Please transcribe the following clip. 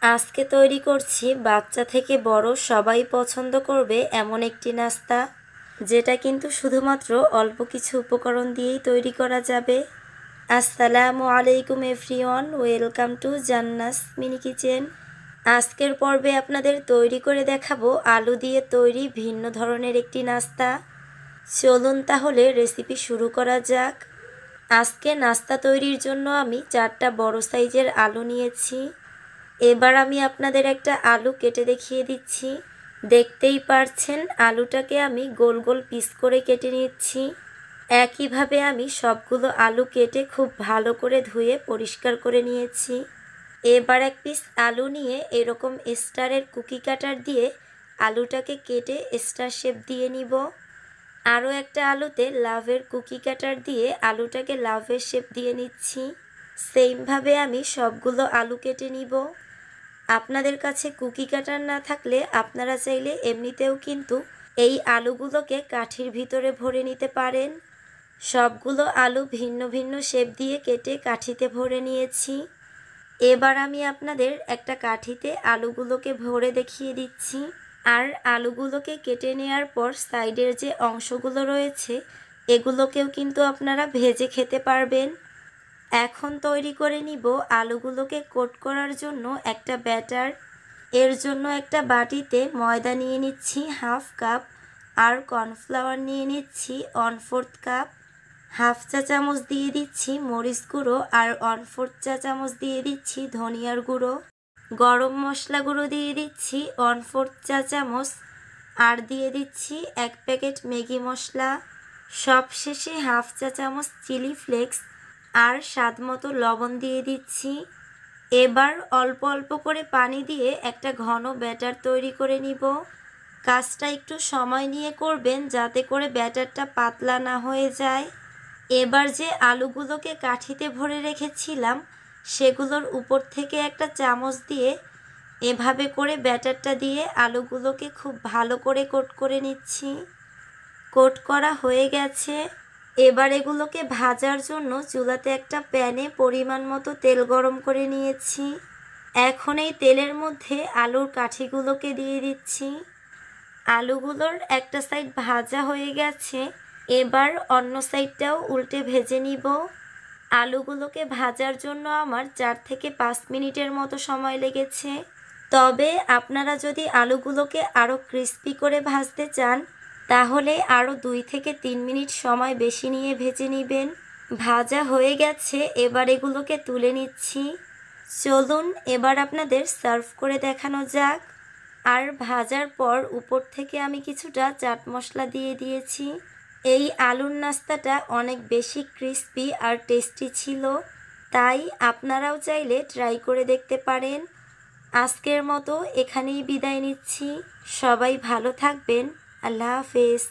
আজকে তৈরি করছি বাচ্চা থেকে বড় সবাই পছন্দ করবে এমন একটি নাস্তা, যেটা কিন্তু শুধুমাত্র অল্প কিছু উপকরণ দিয়েই তৈরি করা যাবে। আসসালামু আলাইকুম everyone, welcome to জান্নাস mini kitchen. আজকের পর্বে আপনাদের তৈরি করে দেখাবো আলু দিয়ে তৈরি ভিন্ন ধরনের একটি নাস্তা। চলুন তাহলে রেসিপি শুরু করা যাক। আজকে নাস্তা তৈরির জন্য আমি 4টা বড় সাইজের আলু নিয়েছি। এবার আমি আপনাদের একটা আলু কেটে দেখিয়ে দিচ্ছি। দেখতেই পারছেন আলুটাকে আমি গোল গোল পিস করে কেটে নিচ্ছি। একইভাবে আমি সবগুলো আলু কেটে খুব ভালো করে ধুয়ে পরিষ্কার করে নিয়েছি। এবার এক পিস আলু নিয়ে এরকম স্টারের কুকি কাটার দিয়ে আলুটাকে কেটে স্টার শেপ দিয়ে নিব। আরও একটা আলুতে লাভের কুকি কাটার দিয়ে আলুটাকে লাভের শেপ দিয়ে নিচ্ছি। সেমভাবে আমি সবগুলো আলু কেটে নিব। আপনাদের কাছে কুকি কাটার না থাকলে আপনারা চাইলে এমনিতেও কিন্তু এই আলুগুলোকে কাঠির ভিতরে ভরে নিতে পারেন। সবগুলো আলু ভিন্ন ভিন্ন শেপ দিয়ে কেটে কাঠিতে ভরে নিয়েছি। এবার আমি আপনাদের একটা কাঠিতে আলুগুলোকে ভরে দেখিয়ে দিচ্ছি। আর আলুগুলোকে কেটে নেওয়ার পর সাইডের যে অংশগুলো রয়েছে এগুলোকেও কিন্তু আপনারা ভেজে খেতে পারবেন। এখন তৈরি করে নিব আলুগুলোকে কোট করার জন্য একটা ব্যাটার। এর জন্য একটা বাটিতে ময়দা নিয়ে নিচ্ছি 1/2 কাপ, আর কর্নফ্লাওয়ার নিয়ে নিচ্ছি 1/4 কাপ। 1/2 চা চামচ দিয়ে দিচ্ছি মরিচ গুঁড়ো, আর 1/4 চা চামচ দিয়ে দিচ্ছি ধনিয়ার গুঁড়ো। গরম মশলা গুঁড়ো দিয়ে দিচ্ছি 1/4 চা চামচ, আর দিয়ে দিচ্ছি 1 প্যাকেট ম্যাগি মশলা। সবশেষে 1/2 চা চামচ চিলি ফ্লেক্স আর স্বাদ মতো লবণ দিয়ে দিচ্ছি। এবার অল্প অল্প করে পানি দিয়ে একটা ঘন ব্যাটার তৈরি করে নিব। কাজটা একটু সময় নিয়ে করবেন যাতে করে ব্যাটারটা পাতলা না হয়ে যায়। এবার যে আলুগুলোকে কাঠিতে ভরে রেখেছিলাম সেগুলোর উপর থেকে একটা চামচ দিয়ে এভাবে করে ব্যাটারটা দিয়ে আলুগুলোকে খুব ভালো করে কোট করে নিচ্ছি। কোট করা হয়ে গেছে। এবার এগুলোকে ভাজার জন্য চুলাতে একটা প্যানে পরিমাণ মতো তেল গরম করে নিয়েছি। এখন এই তেলের মধ্যে আলুর কাঠিগুলোকে দিয়ে দিচ্ছি। আলুগুলোর একটা সাইড ভাজা হয়ে গেছে, এবার অন্য সাইডটাও উল্টে ভেজে নিব। আলুগুলোকে ভাজার জন্য আমার 4 থেকে 5 মিনিটের মতো সময় লেগেছে। তবে আপনারা যদি আলুগুলোকে আরও ক্রিস্পি করে ভাজতে চান তাহলে আরও 2 থেকে 3 মিনিট সময় বেশি নিয়ে ভেজে নেবেন। ভাজা হয়ে গেছে, এবার এগুলোকে তুলে নিচ্ছি। চলুন এবার আপনাদের সার্ভ করে দেখানো যাক। আর ভাজার পর উপর থেকে আমি কিছুটা চাট মশলা দিয়ে দিয়েছি। এই আলুর নাস্তাটা অনেক বেশি ক্রিস্পি আর টেস্টি ছিল, তাই আপনারাও চাইলে ট্রাই করে দেখতে পারেন। আজকের মতো এখানেই বিদায় নিচ্ছি। সবাই ভালো থাকবেন। আল্লাহ হাফেজ।